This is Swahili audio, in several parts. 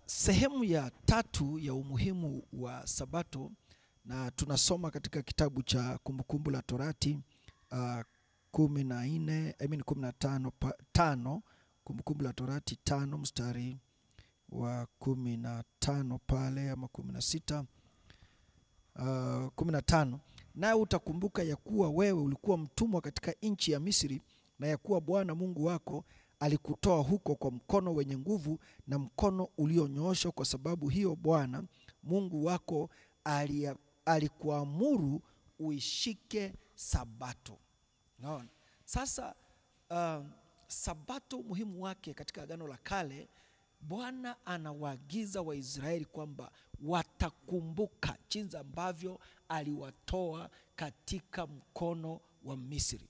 Sehemu ya tatu ya umuhimu wa Sabato, na tunasoma katika kitabu cha Kumbukumbu la Torati 15 Kumbukumbu la Torati 5 mstari wa 15 pale ama 16 15. Nawe utakumbuka ya kuwa wewe ulikuwa mtumwa katika nchi ya Misri, na ya kuwa Bwana Mungu wako alikutoa huko kwa mkono wenye nguvu na mkono ulionyooshwa. Kwa sababu hiyo Bwana Mungu wako alikuamuru uishike Sabato. Naona sasa Sabato umuhimu wake katika Agano la Kale. Bwana anawaagiza Waisraeli kwamba watakumbuka jinsi ambavyo aliwatoa katika mkono wa Misri.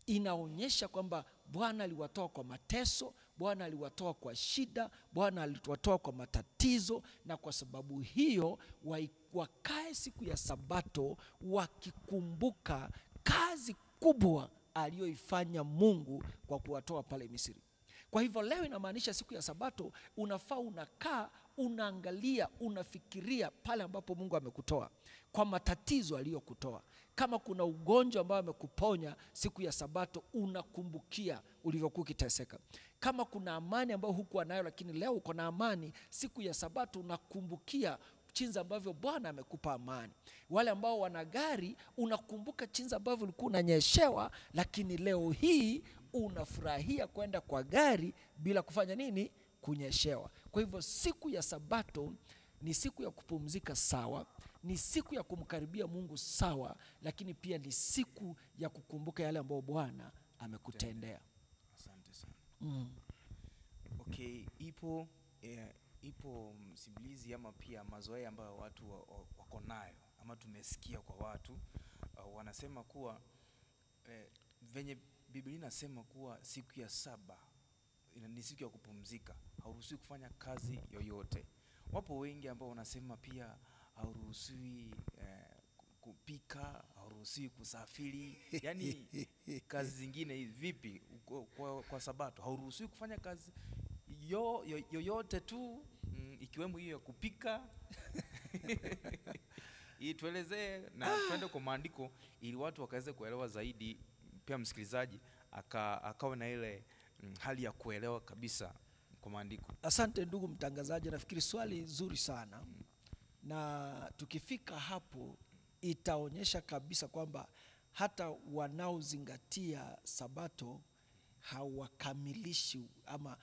Inaonyesha kwamba Bwana aliwatoa kwa mateso, Bwana aliwatoa kwa shida, Bwana aliwatoa kwa matatizo, na kwa sababu hiyo wakae siku ya Sabato wakikumbuka kazi kubwa aliyoifanya Mungu kwa kuwatoa pale Misri. Kwa hivyo leo inamaanisha siku ya Sabato unafaa unakaa, unaangalia, unafikiria pale ambapo Mungu amekutoa, kwa matatizo aliyokutoa. Kama kuna ugonjwa ambao amekuponya, siku ya Sabato unakumbukia ulivyokuwa ukiteseka. Kama kuna amani ambayo hukuwa nayo lakini leo uko na amani, siku ya Sabato unakumbukia jinsi ambavyo Bwana amekupa amani. Wale ambao wana gari, unakumbuka jinsi ambavyo ulikuwa unanyeshewa, lakini leo hii unafurahia kwenda kwa gari bila kufanya nini? Kunyeshewa. Kwa hivyo siku ya Sabato ni siku ya kupumzika sawa, ni siku ya kumkaribia Mungu sawa, lakini pia ni siku ya kukumbuka yale ambayo Bwana amekutendea. Asante sana. Okay, ipo msimulizi ama pia mazoea ambayo watu wako nayo ama tumesikia kwa watu wanasema kuwa venye Biblia inasema kuwa siku ya saba ni siku ya kupumzika, hauruhusiwi kufanya kazi yoyote. Wapo wengi ambao wanasema pia hauruhusiwi kupika, hauruhusiwi kusafiri. Yaani kazi zingine vipi kwa Sabato? Hauruhusiwi kufanya kazi yoyote tu, ikiwemo hiyo ya kupika. Tuelezee na twende kwa maandiko ili watu wakaweze kuelewa zaidi, pia msikilizaji akawa na ile hali ya kuelewa kabisa kwa maandiko. Asante ndugu mtangazaji, nafikiri swali zuri sana. Na tukifika hapo itaonyesha kabisa kwamba hata wanaozingatia Sabato hawakamilishi ama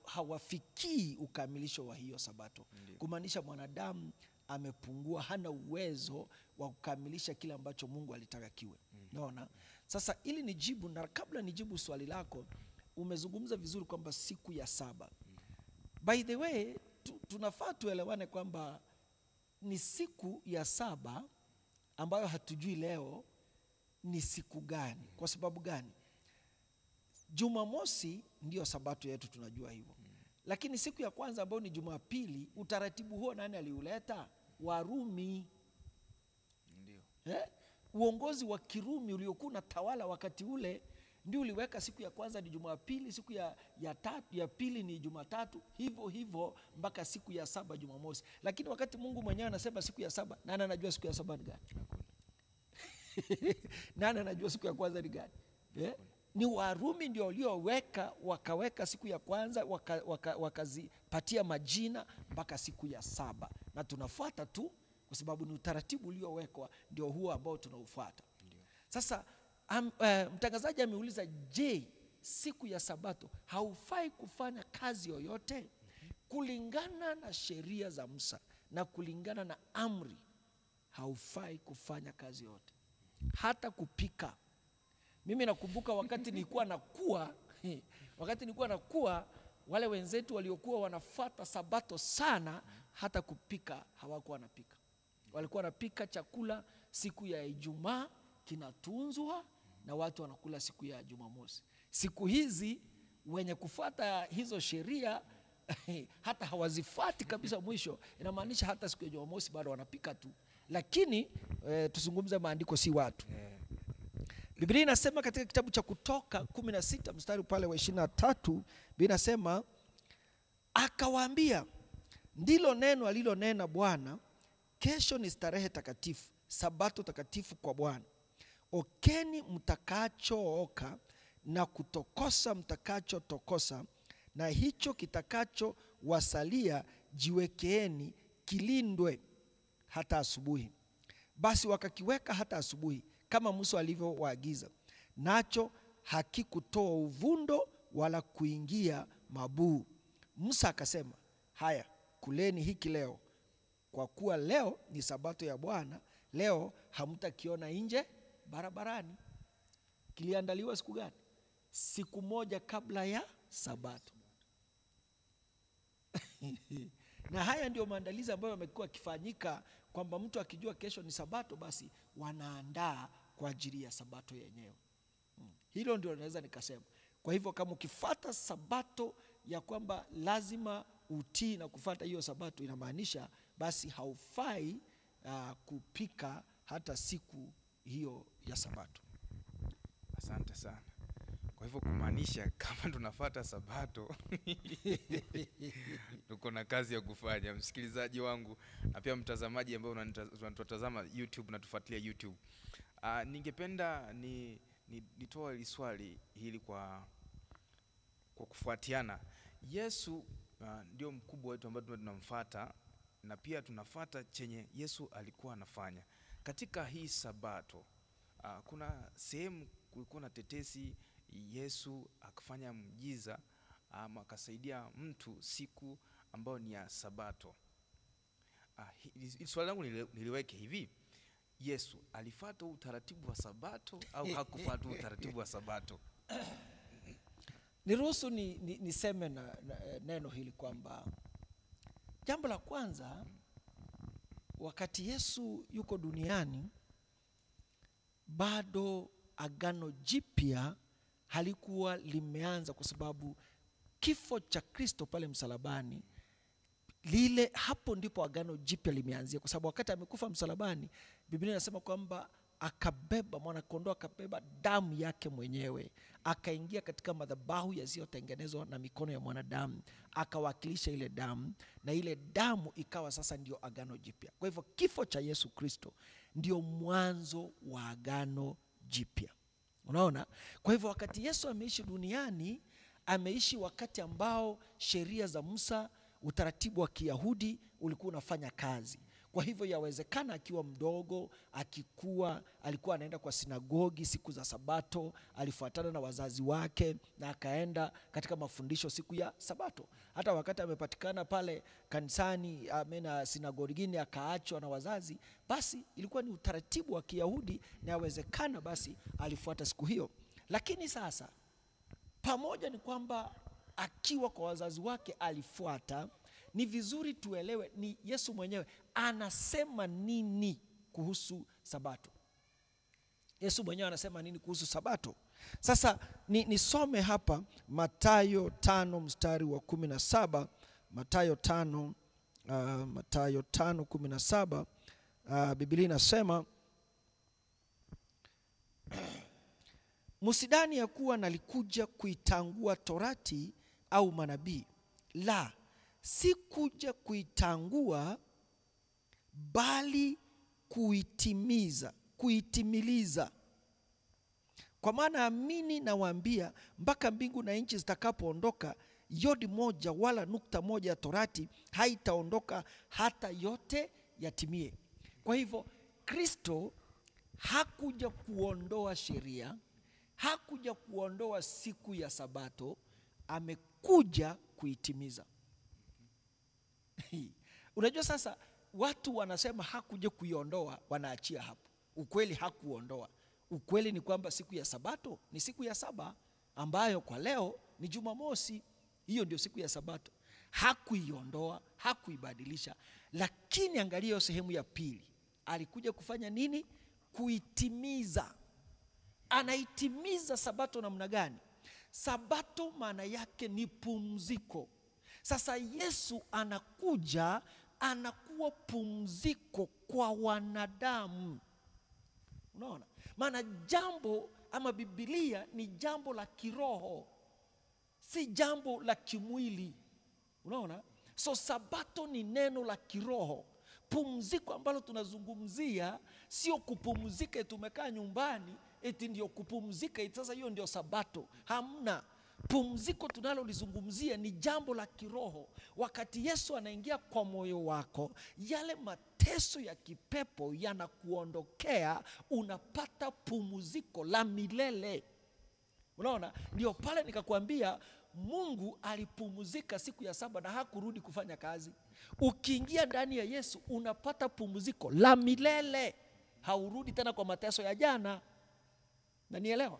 hawafikii ukamilisho wa hiyo Sabato. Kumaanisha mwanadamu amepungua, hana uwezo wa kukamilisha kile ambacho Mungu alitaka kiwe. Naona sasa ili nijibu, na kabla nijibu swali lako, umezungumza vizuri kwamba siku ya saba. By the way, tunafaa tuelewane kwamba ni siku ya saba ambayo hatujui leo ni siku gani. Kwa sababu gani? Jumamosi ndio Sabato yetu, tunajua hivyo. Lakini siku ya kwanza ambayo ni Jumapili, utaratibu huo nani aliuleta? Warumi. Ndio. Uongozi wa Kirumi uliokuwa unatawala wakati ule ndio uliweka siku ya kwanza ni Jumapili, siku ya pili ni Jumatatu, hivyo mpaka siku ya saba Jumamosi. Lakini wakati Mungu mwenyewe anasema siku ya saba, nani anajua siku ya saba ni gani? Nani anajua siku ya kwanza ni gani? Ni Warumi ndio wakaweka siku ya kwanza, wakazipatia majina mpaka siku ya saba, na tunafuata tu kwa sababu ni utaratibu uliowekwa, ndio huo ambao tunaufuata. Sasa mtangazaji ameuliza, je, siku ya Sabato haufai kufanya kazi yoyote? Kulingana na sheria za Musa na kulingana na amri, haufai kufanya kazi yote, hata kupika. Mimi nakumbuka wakati nilikuwa nakuwa, wale wenzetu waliokuwa wanafuata Sabato sana, hata kupika hawakuwa wanapika. Walikuwa wanapika chakula siku ya Ijumaa, kinatunzwa na watu wanakula siku ya Jumamosi. Siku hizi wenye kufuata hizo sheria hata hawazifuati kabisa mwisho. Inamaanisha hata siku ya Jumamosi bado wanapika tu. Lakini tuzungumze maandiko, si watu. Biblia inasema katika kitabu cha Kutoka 16 mstari pale wa 23, Biblia inasema Akawaambia, ndilo neno alilonena Bwana, kesho ni starehe takatifu, sabato takatifu kwa Bwana. Okeni mtakachooka na kutokosa mtakachotokosa, na hicho kitakacho wasalia jiwekeeni kilindwe hata asubuhi. Basi wakakiweka hata asubuhi kama Musa alivyowaagiza, nacho hakikutoa uvundo wala kuingia mabuu. Musa akasema, haya, kuleni hiki leo, kwa kuwa leo ni sabato ya Bwana, leo hamtakiona nje barabarani. Kiliandaliwa siku gani? Siku moja kabla ya sabato. Na haya ndio maandalizi ambayo yamekuwa yakifanyika, kwamba mtu akijua kesho ni sabato, basi wanaandaa kwa ajili ya sabato yenyewe. Hilo ndio naweza nikasema. Kwa hivyo kama ukifuata sabato ya kwamba lazima utii na kufuata hiyo sabato, inamaanisha basi haufai kupika hata siku hiyo ya sabato. Asante sana. Kwa hivyo kumaanisha kama tunafuata sabato tuko na kazi ya kufanya, msikilizaji wangu na pia mtazamaji ambaye unatutazama YouTube na tufuatilia YouTube. Ningependa nitoe hili swali hili kwa kufuatiana. Yesu ndio mkubwa wetu ambaye tunamfuata, na pia tunafuata chenye Yesu alikuwa anafanya. Katika hii sabato kuna sehemu kulikuwa na tetesi Yesu akafanya muujiza ama akasaidia mtu siku ambayo ni ya sabato. Swali langu niliweke hivi: Yesu alifuata utaratibu wa sabato au hakufuata utaratibu wa sabato? Niruhusu niseme na neno hili kwamba jambo la kwanza, wakati Yesu yuko duniani, bado agano jipya halikuwa limeanza, kwa sababu kifo cha Kristo pale msalabani, hapo ndipo agano jipya limeanzia. Kwa sababu wakati amekufa msalabani, Biblia inasema kwamba akabeba mwana-kondoo, akabeba damu yake mwenyewe, akaingia katika madhabahu yasiyotengenezwa na mikono ya mwanadamu, akawakilisha ile damu, na ile damu ikawa sasa ndio agano jipya. Kwa hivyo kifo cha Yesu Kristo ndio mwanzo wa agano jipya. Unaona? Kwa hivyo wakati Yesu ameishi duniani, ameishi wakati ambao sheria za Musa, utaratibu wa Kiyahudi ulikuwa unafanya kazi. Kwa hivyo yawezekana akiwa mdogo, akikua, alikuwa anaenda kwa sinagogi siku za sabato, alifuatana na wazazi wake na akaenda katika mafundisho siku ya sabato. Hata wakati amepatikana pale kanisani, amena sinagogini, akaachwa na wazazi, basi ilikuwa ni utaratibu wa Kiyahudi na yawezekana basi alifuata siku hiyo. Lakini sasa, pamoja ni kwamba akiwa kwa wazazi wake alifuata, ni vizuri tuelewe ni Yesu mwenyewe anasema nini kuhusu sabato. Yesu mwenyewe anasema nini kuhusu sabato? Sasa nisome hapa Mathayo 5 mstari wa 17. Mathayo 5:17. Biblia inasema, msidhani ya kuwa nalikuja kuitangua torati au manabii. La, si kuja kuitangua bali kuitimiliza. Kwa maana amini nawaambia, mpaka mbingu na nchi zitakapoondoka, yodi moja wala nukta moja ya torati haitaondoka hata yote yatimie. Kwa hivyo Kristo hakuja kuondoa sheria, hakuja kuondoa siku ya sabato, amekuja kuitimiza. Unajua sasa watu wanasema hakuja kuiondoa, wanaachia hapo. Ukweli hakuondoa. Ukweli ni kwamba siku ya sabato ni siku ya saba, ambayo kwa leo ni Jumamosi. Hiyo ndio siku ya sabato. Hakuiondoa, hakuibadilisha. Lakini angalia sehemu ya pili. Alikuja kufanya nini? Kuitimiza. Anaitimiza sabato namna gani? Sabato maana yake ni pumziko. Sasa Yesu anakuja, anakuwa pumziko kwa wanadamu. Unaona? Maana jambo ama Biblia ni jambo la kiroho, si jambo la kimwili. Unaona? So sabato ni neno la kiroho. Pumziko ambalo tunazungumzia sio kupumzika tumekaa nyumbani eti ndio kupumzika sasa hiyo ndio sabato. Hamna. Pumziko tunalolizungumzia ni jambo la kiroho. Wakati Yesu anaingia kwa moyo wako, yale mateso ya kipepo yanakuondokea, unapata pumziko la milele. Unaona? Ndio pale nikakwambia Mungu alipumzika siku ya saba na hakurudi kufanya kazi. Ukiingia ndani ya Yesu unapata pumziko la milele. Haurudi tena kwa mateso ya jana. Na nielewa?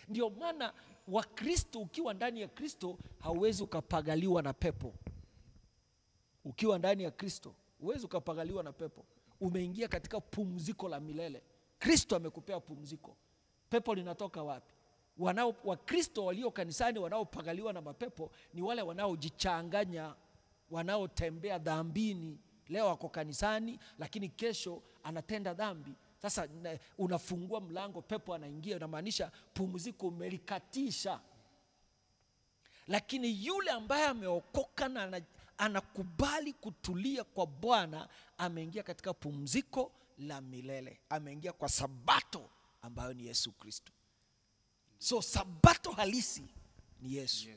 Ndio maana Wakristo, ukiwa ndani ya Kristo hauwezi ukapagaliwa na pepo. Ukiwa ndani ya Kristo huwezi ukapagaliwa na pepo. Umeingia katika pumziko la milele. Kristo amekupea pumziko. Pepo linatoka wapi? Wakristo walio kanisani wanaopagaliwa na mapepo ni wale wanaojichanganya, wanaotembea dhambini. Leo wako kanisani lakini kesho anatenda dhambi. Sasa unafungua mlango, pepo anaingia, inamaanisha pumziko umelikatisha. Lakini yule ambaye ameokoka na anakubali kutulia kwa Bwana, ameingia katika pumziko la milele. Ameingia kwa sabato ambayo ni Yesu Kristo. So sabato halisi ni Yesu.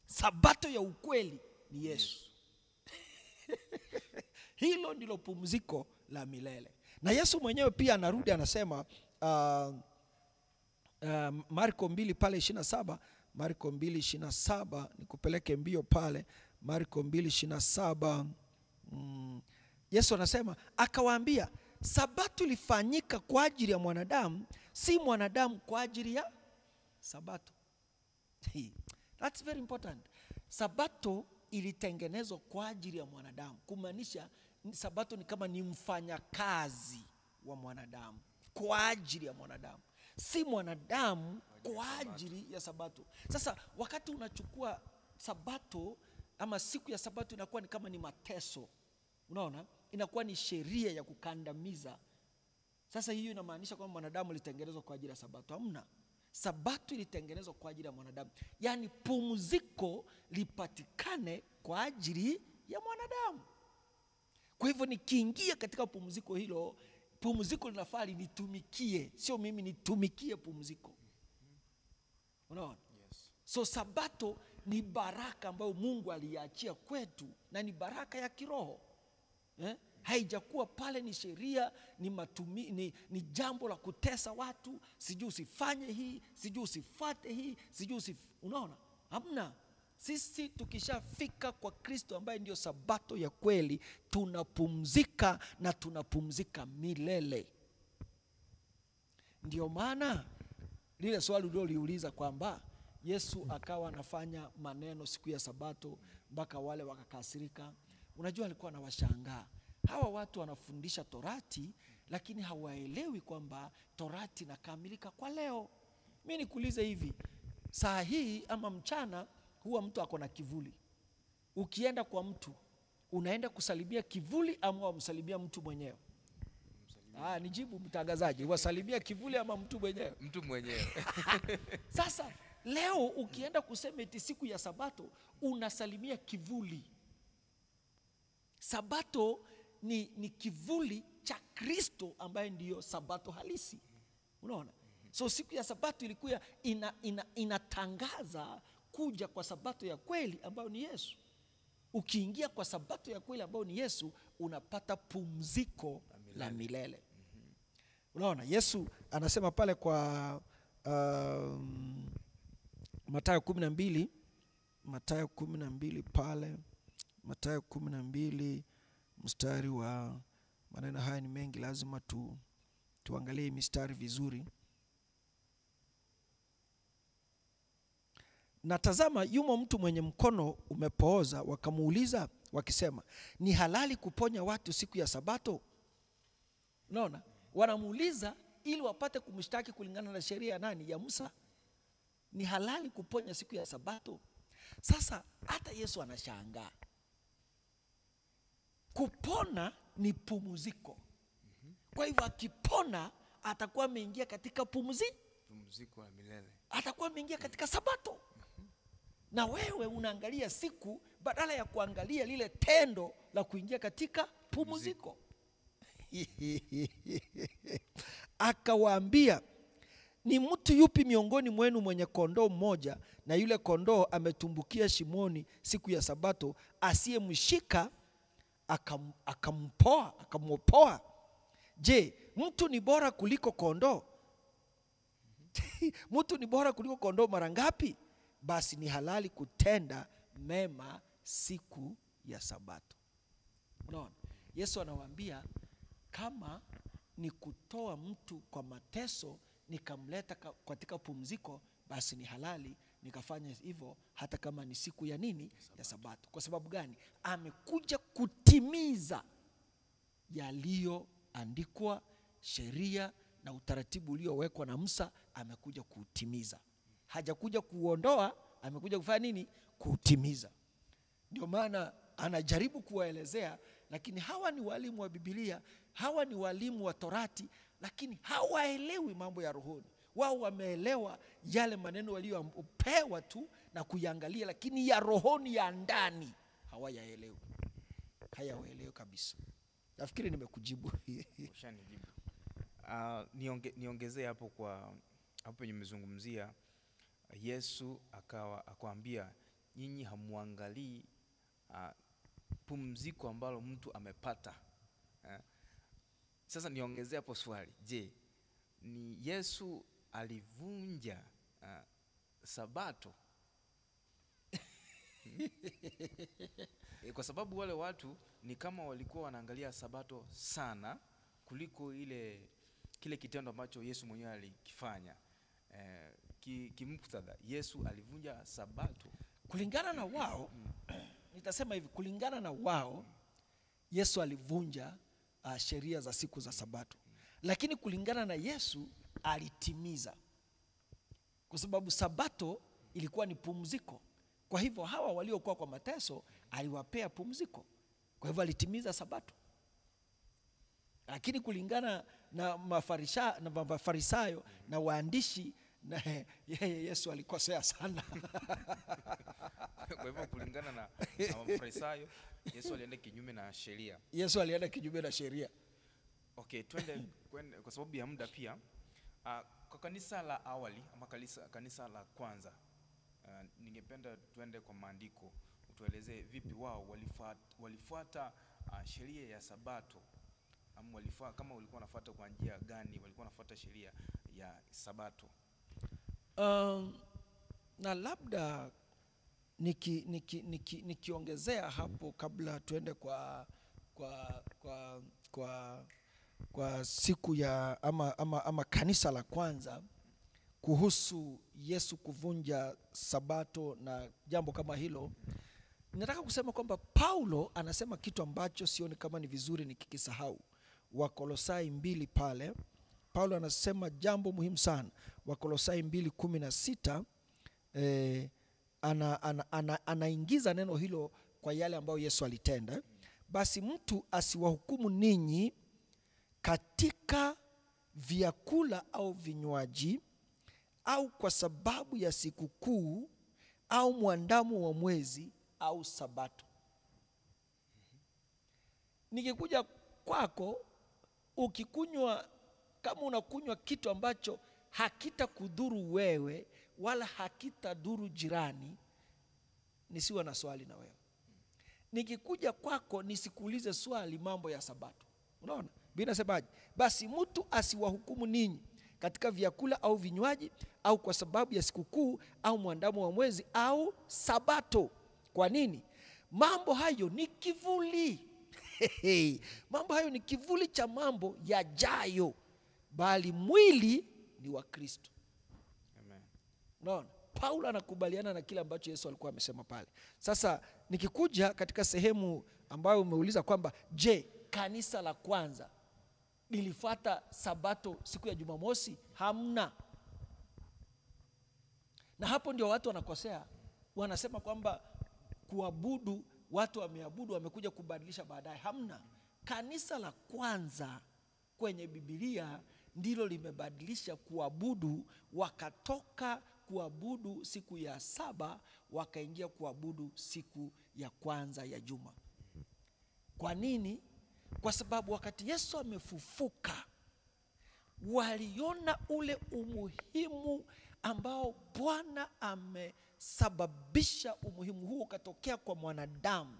Sabato ya ukweli ni Yesu. Hilo ndilo pumziko la milele. Na Yesu mwenyewe pia anarudi anasema Marko 2 pale 27, Marko 2:27, nikupeleke mbio pale Marko 2:27. Yesu anasema, akawaambia, sabato ilifanyika kwa ajili ya mwanadamu, si mwanadamu kwa ajili ya sabato. That's very important. Sabato ilitengenezwa kwa ajili ya mwanadamu, kumaanisha sabato ni kama ni mfanyakazi wa mwanadamu, kwa ajili ya mwanadamu, si mwanadamu kwa ajili ya sabato. Sasa wakati unachukua sabato ama siku ya sabato, inakuwa ni kama ni mateso. Unaona? Inakuwa ni sheria ya kukandamiza. Sasa hiyo inamaanisha kwamba mwanadamu alitengenezwa kwa ajili ya sabato. Hamna. Sabato ilitengenezwa kwa ajili ya mwanadamu. Yaani pumziko lipatikane kwa ajili ya mwanadamu. Kwa hivyo nikiingia katika pumziko hilo, pumziko linafaa linitumikie, sio mimi nitumikie pumziko. Unaona? Yes. So sabato ni baraka ambayo Mungu aliachia kwetu, na ni baraka ya kiroho. Haijakuwa pale ni sheria, ni jambo la kutesa watu, sijui usifanye hii, sijui usifuate hii, unaona? Hamna. Sisi tukishafika kwa Kristo ambaye ndio sabato ya kweli, tunapumzika na tunapumzika milele. Ndio maana lile swali uliouliza kwamba Yesu akawa anafanya maneno siku ya sabato mpaka wale wakakasirika. Unajua alikuwa anawashangaa. Hawa watu wanafundisha Torati lakini hawaelewi kwamba Torati inakamilika kwa leo. Mimi nikuulize hivi, saa hii ama mchana huwa mtu ako na kivuli. Ukienda kwa mtu, unaenda kusalimia kivuli ama umsalimia mtu mwenyewe? Nijibu mtangazaji, wasalimia kivuli ama mtu mwenyewe? Mtu mwenyewe. Sasa leo ukienda kusema eti siku ya sabato, unasalimia kivuli. Sabato ni kivuli cha Kristo ambaye ndiyo sabato halisi. Unaona? So siku ya sabato ilikuwa inatangaza kuja kwa sabato ya kweli ambayo ni Yesu. Ukiingia kwa sabato ya kweli ambayo ni Yesu, unapata pumziko la milele. Unaona? Yesu anasema pale kwa Mathayo 12, Mathayo 12 pale, Mathayo 12 mstari wa, maneno haya ni mengi, lazima tuangalie mistari vizuri. Na tazama, yumo mtu mwenye mkono umepooza, wakamuuliza wakisema, ni halali kuponya watu siku ya sabato? Unaona? Wanamuuliza ili wapate kumshtaki kulingana na sheria ya nani? Ya Musa. Ni halali kuponya siku ya sabato? Sasa hata Yesu anashangaa. Kupona ni pumziko. Kwa hivyo akipona atakuwa ameingia katika pumziko la milele. Atakuwa ameingia katika sabato. na wewe unaangalia siku badala ya kuangalia lile tendo la kuingia katika pumziko. Akawaambia, ni mtu yupi miongoni mwenu mwenye kondoo mmoja, na yule kondoo ametumbukia shimoni siku ya Sabato, asiyemshika akamwopoa? Je, mtu ni bora kuliko kondoo? Mtu ni bora kuliko kondoo mara ngapi? Basi ni halali kutenda mema siku ya Sabato. Unaona? Yesu anawaambia kama ni kutoa mtu kwa mateso nikamleta katika pumziko, basi ni halali nikafanya hivyo hata kama ni siku ya nini? Ya Sabato. Kwa sababu gani? Amekuja kutimiza yaliyoandikwa, sheria na utaratibu uliowekwa na Musa, amekuja kuutimiza. Hajakuja kuondoa, amekuja kufanya nini? Kuutimiza. Ndio maana anajaribu kuwaelezea, lakini hawa ni walimu wa Biblia, hawa ni walimu wa Torati, lakini hawaelewi mambo ya rohoni. Wao wameelewa yale maneno waliopewa tu na kuiangalia, lakini ya rohoni ya ndani hawayaelewi. Hayaelewi kabisa. Nafikiri nimekujibu. Ushanijibu. Niongezee hapo kwa hapo nimezungumzia Yesu akawaambia nyinyi hamuangalii pumziko ambalo mtu amepata. Sasa niongezee hapo swali. Je, ni Yesu alivunja Sabato? Kwa sababu wale watu ni kama walikuwa wanaangalia Sabato sana kuliko kile kitendo ambacho Yesu mwenyewe alikifanya. Kimuktadha, Yesu alivunja Sabato kulingana na wao. Nitasema hivi, kulingana na wao Yesu alivunja sheria za siku za Sabato, lakini kulingana na Yesu alitimiza, kwa sababu Sabato ilikuwa ni pumziko. Kwa hivyo hawa waliokuwa kwa mateso aliwapea pumziko, kwa hivyo alitimiza Sabato. Lakini kulingana na Mafarisayo na waandishi, na Yesu alikosea sana. Kwa hivyo kulingana na Mafarisayo, Yesu alienda kinyume na sheria. Yesu alienda kinyume na sheria. Okay, twende kwa sababu ya muda pia. Kwa kanisa la awali ama kanisa la kwanza, ningependa tuende kwa maandiko, utuelezee vipi wao walifuata sheria ya Sabato, ama kama walikuwa wanafuata kwa njia gani walikuwa wanafuata sheria ya Sabato. Na labda nikiongezea hapo kabla tuende kwa siku ya ama kanisa la kwanza, kuhusu Yesu kuvunja Sabato na jambo kama hilo. Nataka kusema kwamba Paulo anasema kitu ambacho sioni kama ni vizuri nikikisahau. Wakolosai 2 pale Paulo anasema jambo muhimu sana. Wakolosai 2:16 anaingiza neno hilo kwa yale ambayo Yesu alitenda. Basi mtu asiwahukumu ninyi katika vyakula au vinywaji, au kwa sababu ya sikukuu au mwandamo wa mwezi au Sabato. Nikikuja kwako ukikunywa, kama unakunywa kitu ambacho hakitakudhuru wewe wala hakitadhuru jirani, nisiwe na swali na wewe. Nikikuja kwako nisikuulize swali mambo ya Sabato. Unaona? Biblia inasemaje? Basi mtu asiwahukumu ninyi katika vyakula au vinywaji, au kwa sababu ya sikukuu au mwandamo wa mwezi au Sabato. Kwa nini? Mambo hayo ni kivuli. Mambo hayo ni kivuli cha mambo yajayo, bali mwili ni wa Kristo. Amen. Unaona? Paulo anakubaliana na kile ambacho Yesu alikuwa amesema pale. Sasa nikikuja katika sehemu ambayo umeuliza kwamba je, kanisa la kwanza lilifuata Sabato siku ya Jumamosi? Hamna. Na hapo ndio watu wanakosea. Wanasema kwamba kuabudu, watu wameabudu, wamekuja kubadilisha baadaye. Hamna. Kanisa la kwanza kwenye Biblia ndilo limebadilisha kuabudu, wakatoka kuabudu siku ya saba, wakaingia kuabudu siku ya kwanza ya juma. Kwa nini? Kwa sababu wakati Yesu amefufuka, waliona ule umuhimu ambao Bwana amesababisha umuhimu huo ukatokea kwa mwanadamu.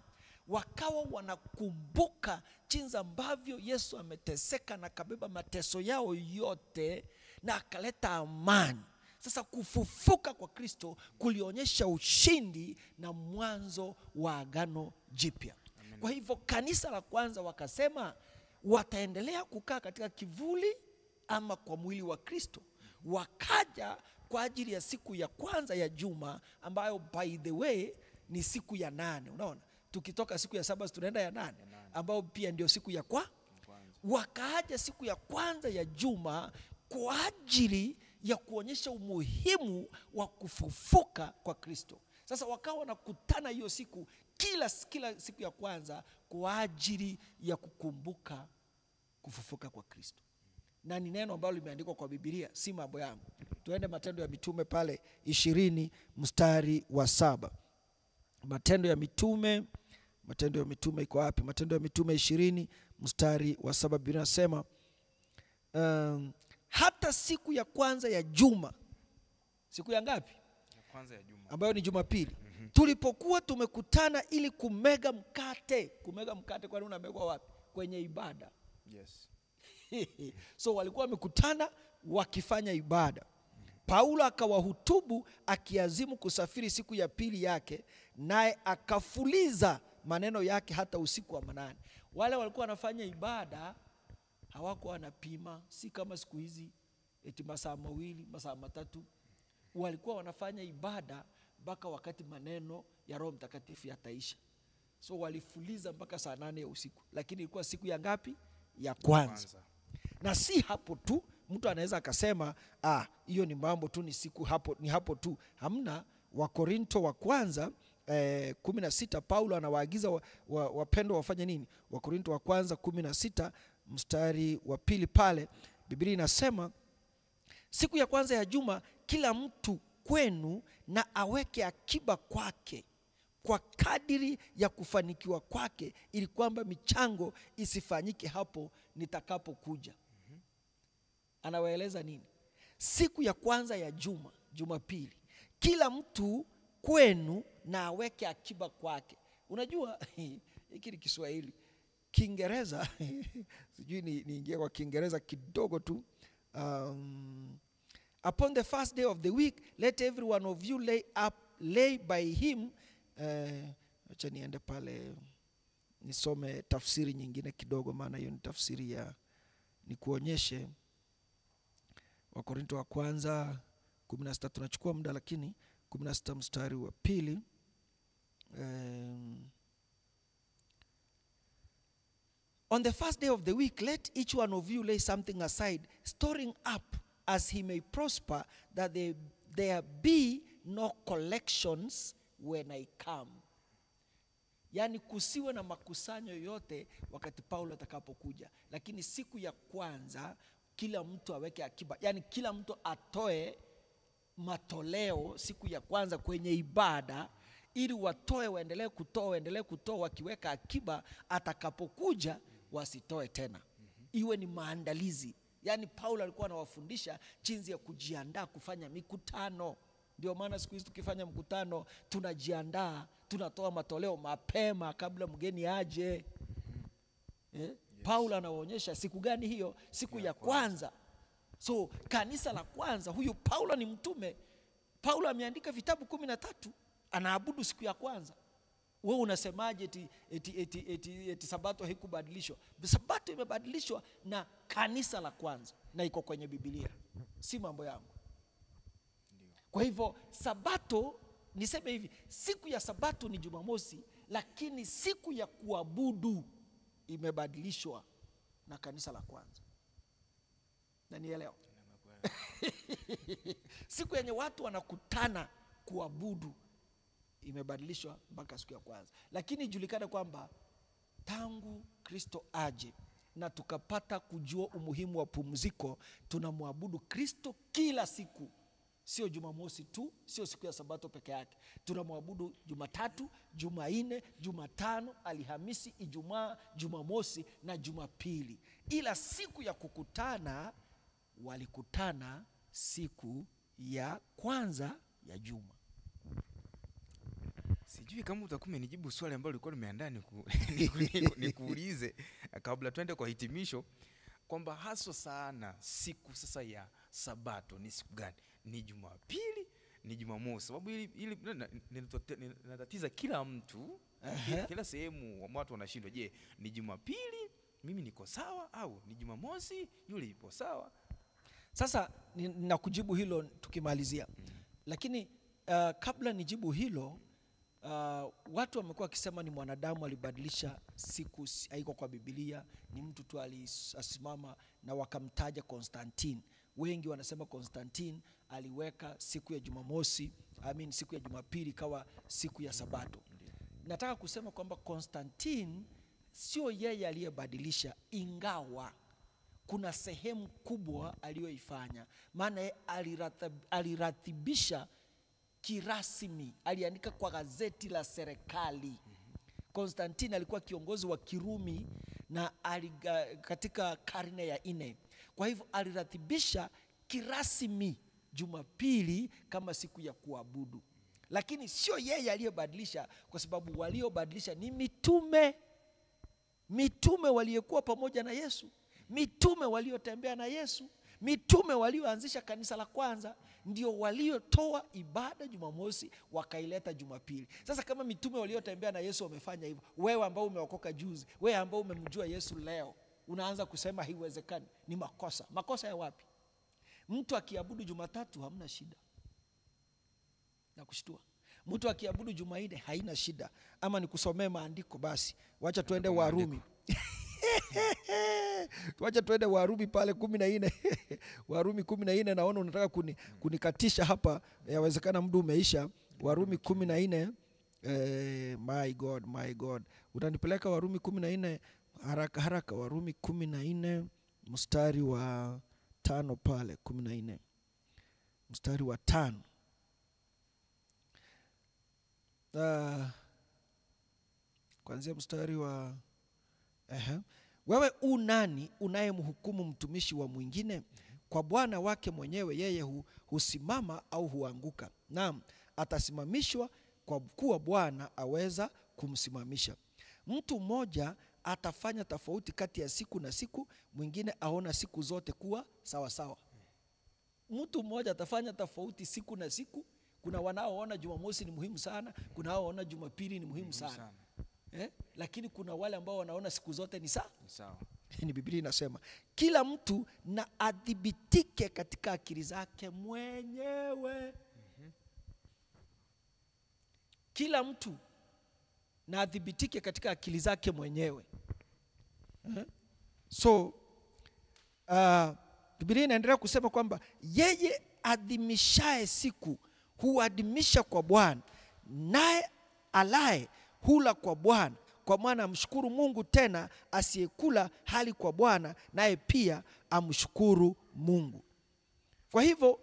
Wakawa wanakumbuka jinsi ambavyo Yesu ameteseka na kabeba mateso yao yote na akaleta amani. Sasa kufufuka kwa Kristo kulionyesha ushindi na mwanzo wa agano jipya. Kwa hivyo kanisa la kwanza wakasema wataendelea kukaa katika kivuli ama kwa mwili wa Kristo. Wakaja kwa ajili ya siku ya kwanza ya juma, ambayo by the way ni siku ya 8. Unaona, tukitoka siku ya 7 tunaenda ya 8, ambayo pia ndio siku ya kwanza. Wakaja siku ya kwanza ya juma kwa ajili ya kuonyesha umuhimu wa kufufuka kwa Kristo. Sasa wakawa wanakutana hiyo siku kila siku ya kwanza kwa ajili ya kukumbuka kufufuka kwa Kristo. Na ni neno ambalo limeandikwa kwa Biblia, si mambo yangu. Tuende Matendo ya Mitume pale 20 mstari wa 7. Matendo ya Mitume iko wapi? Matendo ya Mitume 20 mstari wa 7, Biblia inasema hata siku ya kwanza ya juma. Siku ya ngapi? Ya kwanza ya juma, ambayo ni Jumapili. Tulipokuwa tumekutana ili kumega mkate. Kumega mkate, kwani unamegwa wapi? Kwenye ibada. Yes. So walikuwa wamekutana wakifanya ibada. Paulo akawahutubu akiazimu kusafiri siku ya pili yake, naye akafuliza maneno yake hata usiku wa manane. Wale walikuwa wanafanya ibada hawakuwa wanapima, si kama siku hizi eti masaa 2, masaa 3. Walikuwa wanafanya ibada mpaka wakati maneno ya Roho Mtakatifu yataisha. So walifuliza mpaka saa 8 ya usiku. Lakini ilikuwa siku ya ngapi? Ya kwanza. Na si hapo tu, mtu anaweza akasema hiyo ni mambo tu, ni hapo tu. Hamna. Wakorinto wa kwanza 16, Paulo anawaagiza wapendwa wafanye nini? Wakorinto wa kwanza 16 mstari wa 2 pale Biblia inasema, siku ya kwanza ya juma kila mtu kwenu na aweke akiba kwake kwa kadiri ya kufanikiwa kwake, ili kwamba michango isifanyike hapo nitakapokuja. Anawaeleza nini? Siku ya kwanza ya juma, Jumapili, kila mtu kwenu na aweke akiba kwake. Unajua hiki ni Kiswahili. Kiingereza sijui niingie kwa Kiingereza kidogo tu. Upon the first day of the week let every one of you lay by him. Acha niende pale nisome tafsiri nyingine kidogo, maana hiyo ni tafsiri ya nikuonyeshe. Wakorinto wa kwanza 16 tunachukua muda, lakini 16 mstari wa 2. On the first day of the week let each one of you lay something aside, storing up as he may prosper, that there be no collections when I come. Yani kusiwe na makusanyo yote wakati Paulo atakapokuja, lakini siku ya kwanza kila mtu aweke akiba. Yani kila mtu atoe matoleo siku ya kwanza kwenye ibada, ili watoe, waendelee kutoa, wakiweka akiba, atakapokuja wasitoe tena. Iwe ni maandalizi. Yani Paulo alikuwa anawafundisha jinsi ya kujiandaa kufanya mikutano. Ndio maana siku hizi tukifanya mkutano tunajiandaa, tunatoa matoleo mapema kabla mgeni aje. Yes. Paulo anawaonyesha siku gani hiyo? Siku ya kwanza. So kanisa la kwanza, huyu Paulo ni mtume. Paulo ameandika vitabu 13, anaabudu siku ya kwanza. Wewe unasemaje eti sabato haikubadilishwa? Sabato imebadilishwa na kanisa la kwanza, na iko kwenye Biblia, si mambo yangu. Kwa hivyo sabato, niseme hivi, siku ya sabato ni Jumamosi, lakini siku ya kuabudu imebadilishwa na kanisa la kwanza. Na nielewa. Siku yenye watu wanakutana kuabudu imebadilishwa mpaka siku ya kwanza. Lakini ijulikane kwamba tangu Kristo aje na tukapata kujua umuhimu wa pumziko, tunamwabudu Kristo kila siku, sio Jumamosi tu, sio siku ya Sabato peke yake. Tunamwabudu Jumatatu, Jumanne, Jumatano, Alhamisi, Ijumaa, Jumamosi na Jumapili. Ila siku ya kukutana walikutana siku ya kwanza ya juma. Sijui kama utakuwa umenijibu swali ambalo lilikuwa nimeandaa nikuulize kabla twende kwa hitimisho, kwamba haswa sana siku sasa ya Sabato ni siku gani? Ni Jumapili, ni Jumamosi? Sababu ili natatiza kila mtu, kila sehemu watu wanashindwa. Je, ni Jumapili mimi niko sawa, au ni Jumamosi yule ipo sawa? Sasa ninakujibu hilo tukimalizia. Lakini kabla nijibu hilo, watu wamekuwa wakisema ni mwanadamu alibadilisha siku, haiko kwa Biblia, ni mtu tu alisimama na wakamtaja Konstantini. Wengi wanasema Konstantini aliweka siku ya Jumamosi, siku ya Jumapili kawa siku ya Sabato. Nataka kusema kwamba Konstantini sio yeye aliyebadilisha, ingawa kuna sehemu kubwa aliyoifanya. Maana aliratibisha kirasmi, aliandika kwa gazeti la serikali. Konstantini alikuwa kiongozi wa Kirumi na katika karne ya 4. Kwa hivyo aliratibisha kirasmi Jumapili kama siku ya kuabudu. Lakini sio yeye aliyebadilisha, kwa sababu waliobadilisha ni mitume. Mitume waliokuwa pamoja na Yesu, mitume waliotembea na Yesu, mitume walioanzisha kanisa la kwanza, ndio waliotoa ibada Jumamosi wakaileta Jumapili. Sasa kama mitume waliotembea na Yesu wamefanya hivyo, wewe ambao umeokoka juzi, wewe ambao umemjua Yesu leo, unaanza kusema haiwezekani, ni makosa. Makosa ya wapi? Mtu akiabudu Jumatatu hamna shida, na kushtua. Mtu akiabudu Jumanne haina shida. Ama nikusomee maandiko basi. Wacha tuende Warumi. Wacha tuende Warumi pale 14. Warumi 14, naona unataka kunikatisha hapa, yawezekana muda umeisha. Warumi 14, my God. Utanipeleka Warumi 14 haraka. Warumi 14 mstari wa 5 pale, 14 mstari wa 5. Kuanzia mstari wa wewe unani unayemhukumu mtumishi wa mwingine? Kwa bwana wake mwenyewe yeye husimama au huanguka. Naam, atasimamishwa, kwa kuwa Bwana aweza kumsimamisha. Mtu mmoja atafanya tofauti kati ya siku na siku, mwingine aona siku zote kuwa sawa sawa. Mtu mmoja atafanya tofauti siku na siku. Kuna wanaoona Jumamosi ni muhimu sana, kuna wanaoona Jumapili ni muhimu sana. Lakini kuna wale ambao wanaona siku zote ni sawa. Ni Biblia inasema kila mtu na adhibitike katika akili zake mwenyewe. Kila mtu na adhibitike katika akili zake mwenyewe. So Biblia inaendelea kusema kwamba yeye adhimishaye siku huadhimisha kwa Bwana, naye alaye hula kwa Bwana, kwa maana amshukuru Mungu. Tena asiyekula hali kwa Bwana, naye pia amshukuru Mungu. Kwa hivyo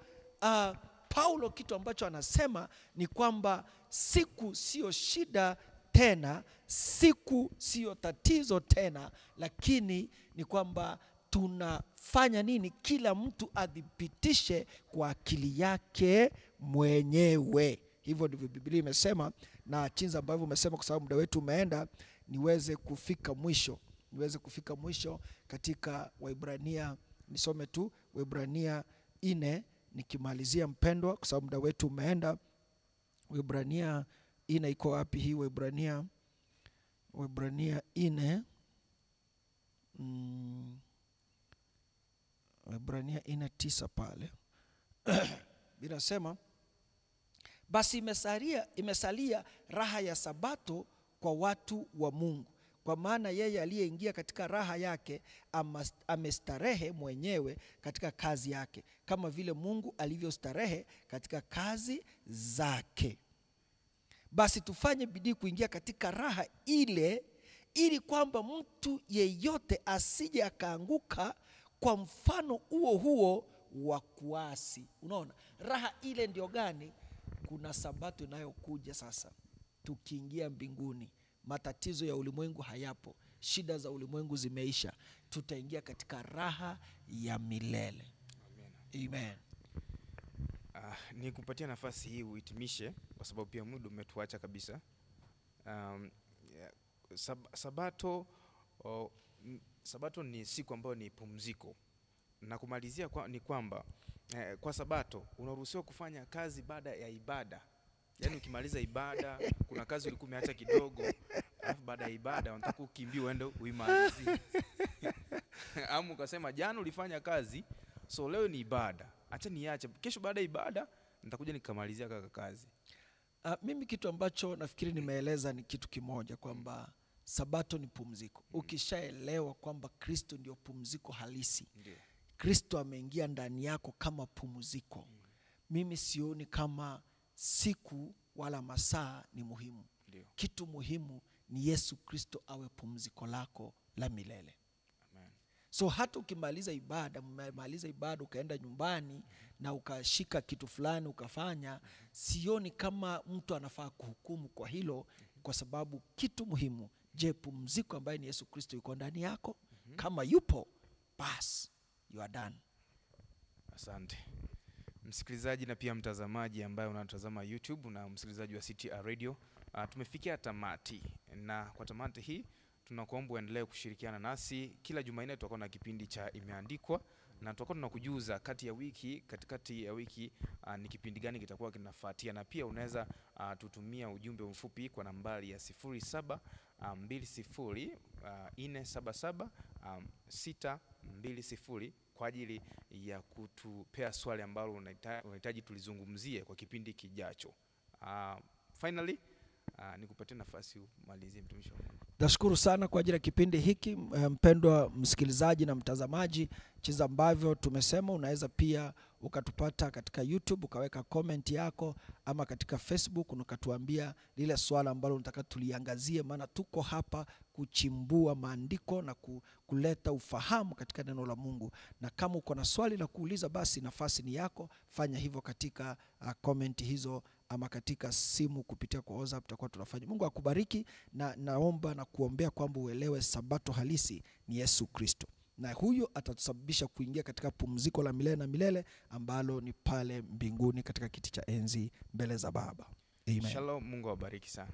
Paulo kitu ambacho anasema ni kwamba siku sio shida tena, siku sio tatizo tena, lakini ni kwamba tunafanya nini? Kila mtu adhibitishe kwa akili yake mwenyewe. Hivyo ndivyo Biblia imesema, na jinsi ambavyo umesema, kwa sababu muda wetu umeenda, niweze kufika mwisho katika Waebrania. Nisome tu Waebrania 4 nikimalizia, mpendwa, kwa sababu muda wetu umeenda. Waebrania 4 iko wapi hii? Waebrania 4 Waebrania 4:9 pale. Binasema basi imesalia raha ya Sabato kwa watu wa Mungu, kwa maana yeye aliyeingia katika raha yake amestarehe mwenyewe katika kazi yake, kama vile Mungu alivyostarehe katika kazi zake. Basi tufanye bidii kuingia katika raha ile, ili kwamba mtu yeyote asije akaanguka kwa mfano huo wa kuasi. Unaona raha ile ndio gani? Kuna sabato inayokuja sasa, tukiingia mbinguni, matatizo ya ulimwengu hayapo, shida za ulimwengu zimeisha, tutaingia katika raha ya milele. Amen. Ni kupatia nafasi hii uhitimishe, kwa sababu pia muda umetuacha kabisa. Sabato ni siku ambayo ni pumziko, na kumalizia ni kwamba kwa sabato unaruhusiwa kufanya kazi baada ya ibada. Yaani ukimaliza ibada kuna kazi ulikuwa umeacha kidogo, alafu baada ya ibada unataka ukimbie uende uimalizie. Amu ukasema jana ulifanya kazi, so leo ni ibada, acha niache, kesho baada ya ibada nitakuja nikamalizia kaka kazi. Mimi kitu ambacho nafikiri nimeeleza ni kitu kimoja, kwamba sabato ni pumziko. Ukishaelewa kwamba Kristo ndio pumziko halisi, Kristo ameingia ndani yako kama pumziko, mimi sioni kama siku wala masaa ni muhimu. Kitu muhimu ni Yesu Kristo awe pumziko lako la milele. Amen. So hata ukimaliza ibada ukaenda nyumbani na ukashika kitu fulani ukafanya, sioni kama mtu anafaa kuhukumu kwa hilo, kwa sababu kitu muhimu, je, pumziko ambaye ni Yesu Kristo yuko ndani yako? Kama yupo, bas you are done. Asante msikilizaji na pia mtazamaji ambaye unatazama YouTube na msikilizaji wa CTR Radio. Tumefikia tamati, na kwa tamati hii tunakuomba uendelee kushirikiana nasi. Kila Jumanne tutakuwa na kipindi cha Imeandikwa, na tutakuwa tunakujuza katikati ya wiki ni kipindi gani kitakuwa kinafuatia, na pia unaweza tutumia ujumbe mfupi kwa nambari ya 0720477620 kwa ajili ya kutupea swali ambalo unahitaji tulizungumzie kwa kipindi kijacho. Finally, nikupatie nafasi umalizie mtumishi wa Mungu. Nashukuru sana kwa ajili ya kipindi hiki, mpendwa msikilizaji na mtazamaji. Jinsi ambavyo tumesema, unaweza pia ukatupata katika YouTube ukaweka comment yako, ama katika Facebook ukatuambia lile swala ambalo unataka tuliangazie, maana tuko hapa kuchimbua maandiko na kuleta ufahamu katika neno la Mungu. Na kama uko na swali la kuuliza, basi nafasi ni yako, fanya hivyo katika comment hizo, ama katika simu kupitia kwa WhatsApp, tutakuwa tunafanya. Mungu akubariki, na naomba na kuombea kwamba uelewe sabato halisi ni Yesu Kristo, na huyo atatusababisha kuingia katika pumziko la milele na milele ambalo ni pale mbinguni katika kiti cha enzi mbele za Baba. Amen. Shalom, Mungu awabariki sana.